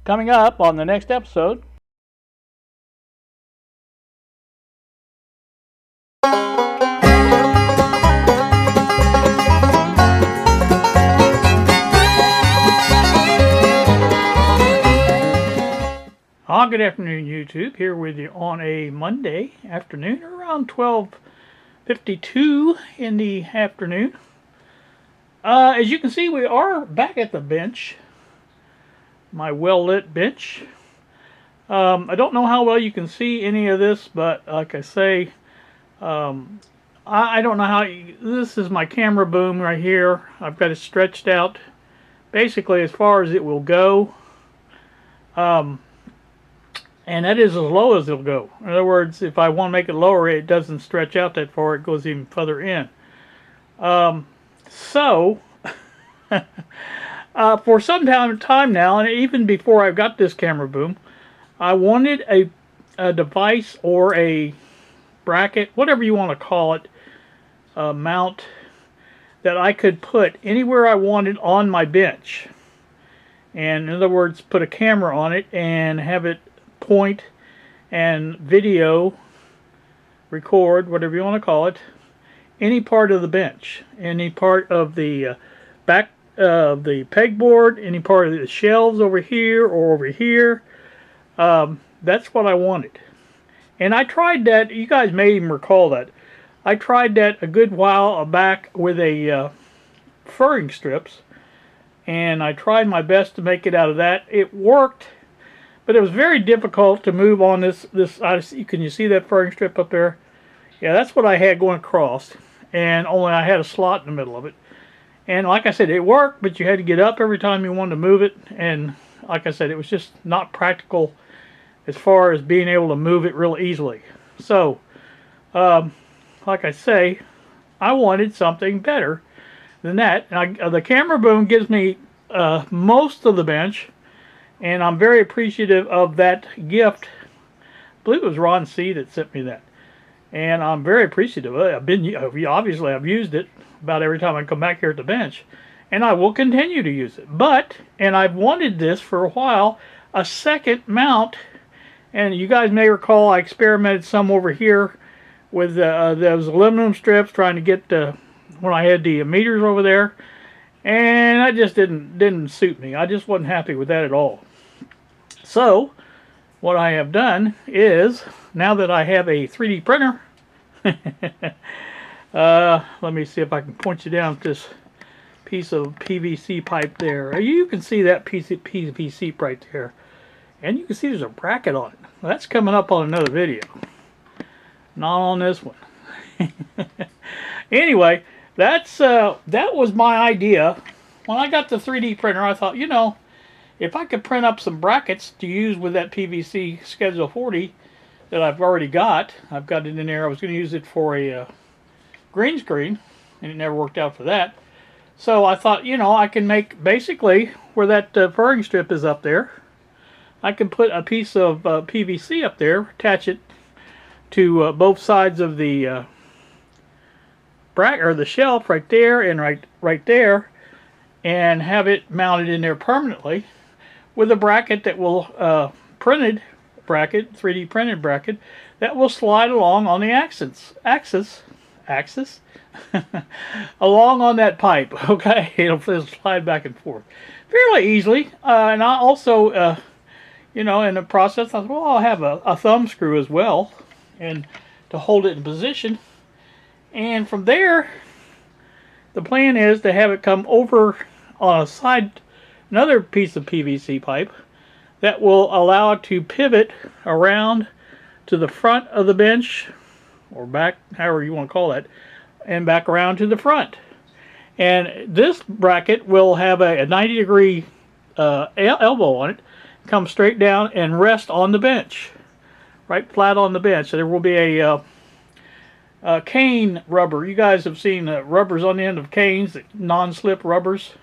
Coming up on the next episode. Good afternoon, YouTube. Here with you on a Monday afternoon, around 12:52 in the afternoon. As you can see, we are back at the bench, my well-lit bench. I don't know how well you can see any of this, but like I say, I don't know how. This is my camera boom right here. I've got it stretched out basically as far as it will go. And that is as low as it'll go. In other words, if I want to make it lower, it doesn't stretch out that far. It goes even further in. For some time now, and even before I got this camera boom, I wanted a device or a bracket, whatever you want to call it, mount that I could put anywhere I wanted on my bench. And in other words, put a camera on it and have it point and video record, whatever you want to call it, any part of the bench, any part of the back of the pegboard, any part of the shelves over here or over here. That's what I wanted. And I tried that. You guys may even recall that. I tried that a good while back with a furring strips, and I tried my best to make it out of that. It worked, but it was very difficult to move on this. Can you see that furring strip up there? Yeah, that's what I had going across, and only I had a slot in the middle of it. And like I said, it worked, but you had to get up every time you wanted to move it. And like I said, it was just not practical as far as being able to move it real easily. So, like I say, I wanted something better than that. And the camera boom gives me most of the bench. And I'm very appreciative of that gift. I believe it was Ron C. that sent me that. And I'm very appreciative of it. Obviously, I've used it about every time I come back here at the bench. And I will continue to use it. And I've wanted this for a while, a second mount. And you guys may recall I experimented some over here with those aluminum strips, trying to get when I had the meters over there. And that just didn't suit me. I just wasn't happy with that at all. So, what I have done is, now that I have a 3D printer, let me see if I can point you down at this piece of PVC pipe there. You can see that piece of PVC right there. And you can see there's a bracket on it. Well, that's coming up on another video. Not on this one. Anyway, that was my idea. When I got the 3D printer, I thought, you know, if I could print up some brackets to use with that PVC Schedule 40 that I've already got. I've got it in there. I was going to use it for a green screen, and it never worked out for that. So I thought, you know, I can make basically where that furring strip is up there, I can put a piece of PVC up there, attach it to both sides of the bracket or the shelf right there and right there, and have it mounted in there permanently with a bracket that will 3D printed bracket that will slide along on the axis along on that pipe. Okay, it'll slide back and forth fairly easily. And I also, you know, in the process, I thought, well, I'll have a thumb screw as well, and to hold it in position. And from there, the plan is to have it come over on a side, another piece of PVC pipe that will allow it to pivot around to the front of the bench, or back, however you want to call it, and back around to the front. And this bracket will have a 90-degree elbow on it, come straight down and rest on the bench, right flat on the bench. So there will be a cane rubber. You guys have seen rubbers on the end of canes, non-slip rubbers.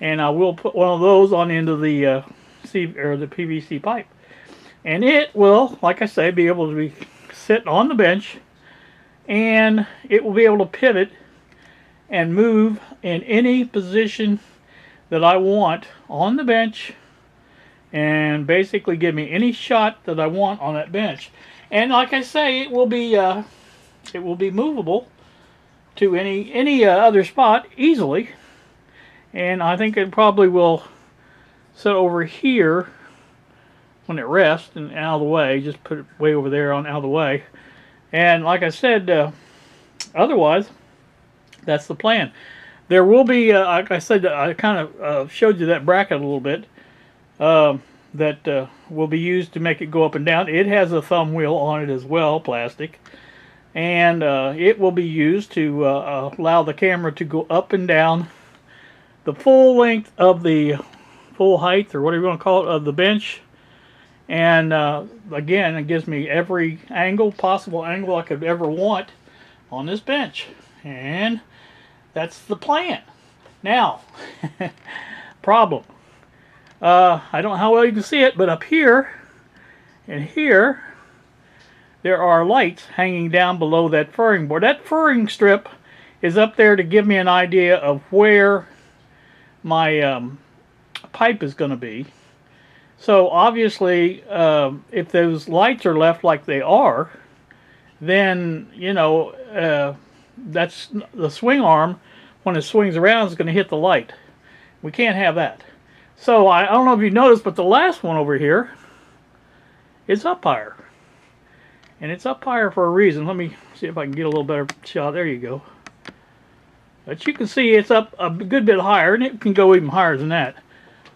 And I will put one of those on the end of the the PVC pipe. And it will, like I say, be able to sit on the bench, and it will be able to pivot and move in any position that I want on the bench and basically give me any shot that I want on that bench. And like I say, it will be movable to any other spot easily. And I think it probably will sit over here when it rests and out of the way. Just put it way over there on out of the way. And like I said, otherwise, that's the plan. There will be, like I said, I kind of showed you that bracket a little bit that will be used to make it go up and down. It has a thumb wheel on it as well, plastic. And it will be used to allow the camera to go up and down the full length of the full height, or whatever you want to call it, of the bench. And again, it gives me every angle, possible angle I could ever want on this bench. And that's the plan. Now, problem. I don't know how well you can see it, but up here and here, there are lights hanging down below that furring board. That furring strip is up there to give me an idea of where my pipe is going to be. So obviously, if those lights are left like they are, then, you know, that's the swing arm, when it swings around, is going to hit the light. We can't have that. So I don't know if you noticed, but the last one over here is up higher. And it's up higher for a reason. Let me see if I can get a little better shot. There you go. But you can see it's up a good bit higher, and it can go even higher than that.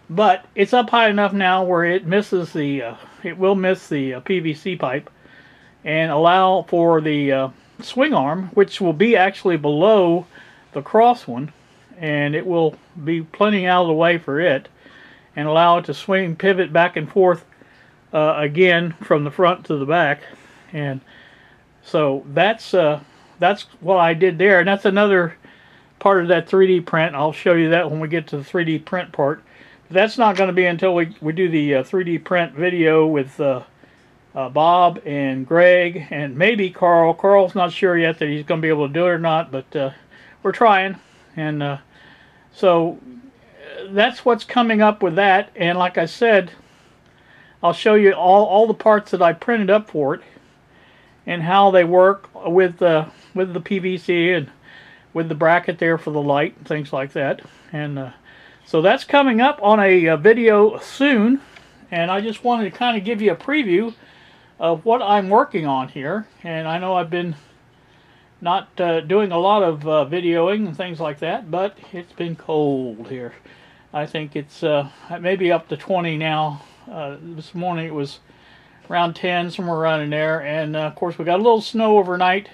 But it's up high enough now where it misses the, it will miss the PVC pipe and allow for the swing arm, which will be actually below the cross one, and it will be plenty out of the way for it, and allow it to swing, pivot back and forth again from the front to the back. And so that's what I did there, and that's another part of that 3D print. I'll show you that when we get to the 3D print part. But that's not going to be until we do the 3D print video with Bob and Greg and maybe Carl. Carl's not sure yet that he's going to be able to do it or not, but we're trying. And so that's what's coming up with that. And like I said, I'll show you all the parts that I printed up for it and how they work with the PVC and with the bracket there for the light and things like that. And so that's coming up on a video soon. And I just wanted to kind of give you a preview of what I'm working on here. And I know I've been not doing a lot of videoing and things like that, but it's been cold here. I think it's maybe up to 20 now. This morning it was around 10, somewhere around in there. And of course we got a little snow overnight.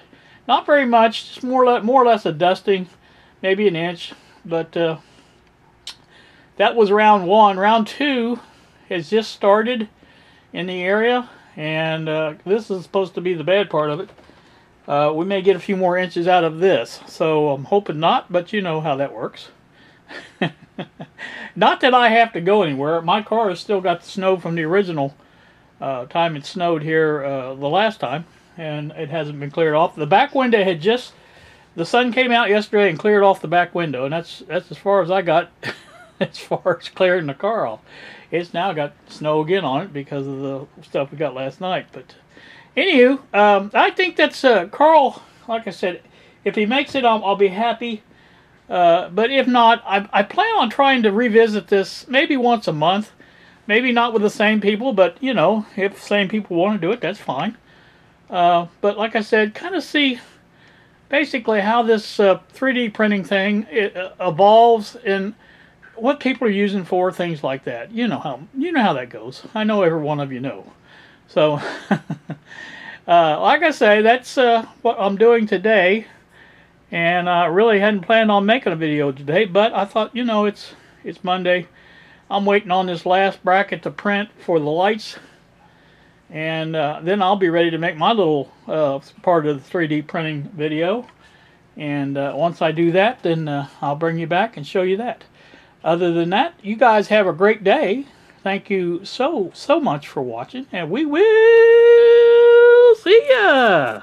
Not very much, just more or less a dusting, maybe an inch. But that was round one. Round two has just started in the area, and this is supposed to be the bad part of it. We may get a few more inches out of this, so I'm hoping not, but you know how that works. Not that I have to go anywhere. My car has still got the snow from the original time it snowed here the last time, and it hasn't been cleared off. The back window had just, the sun came out yesterday and cleared off the back window, and that's as far as I got as far as clearing the car off. It's now got snow again on it because of the stuff we got last night. But anywho, I think that's Carl. Like I said, if he makes it, I'll be happy. But if not, I plan on trying to revisit this maybe once a month. Maybe not with the same people, but you know, if the same people want to do it, that's fine. But like I said, kind of see basically how this 3D printing thing evolves and what people are using for, things like that. You know how that goes. I know every one of you know. So, like I say, that's what I'm doing today. And I really hadn't planned on making a video today, but I thought, you know, it's Monday. I'm waiting on this last bracket to print for the lights. And then I'll be ready to make my little part of the 3D printing video. And once I do that, then I'll bring you back and show you that. Other than that, you guys have a great day. Thank you so much for watching, and we will see ya!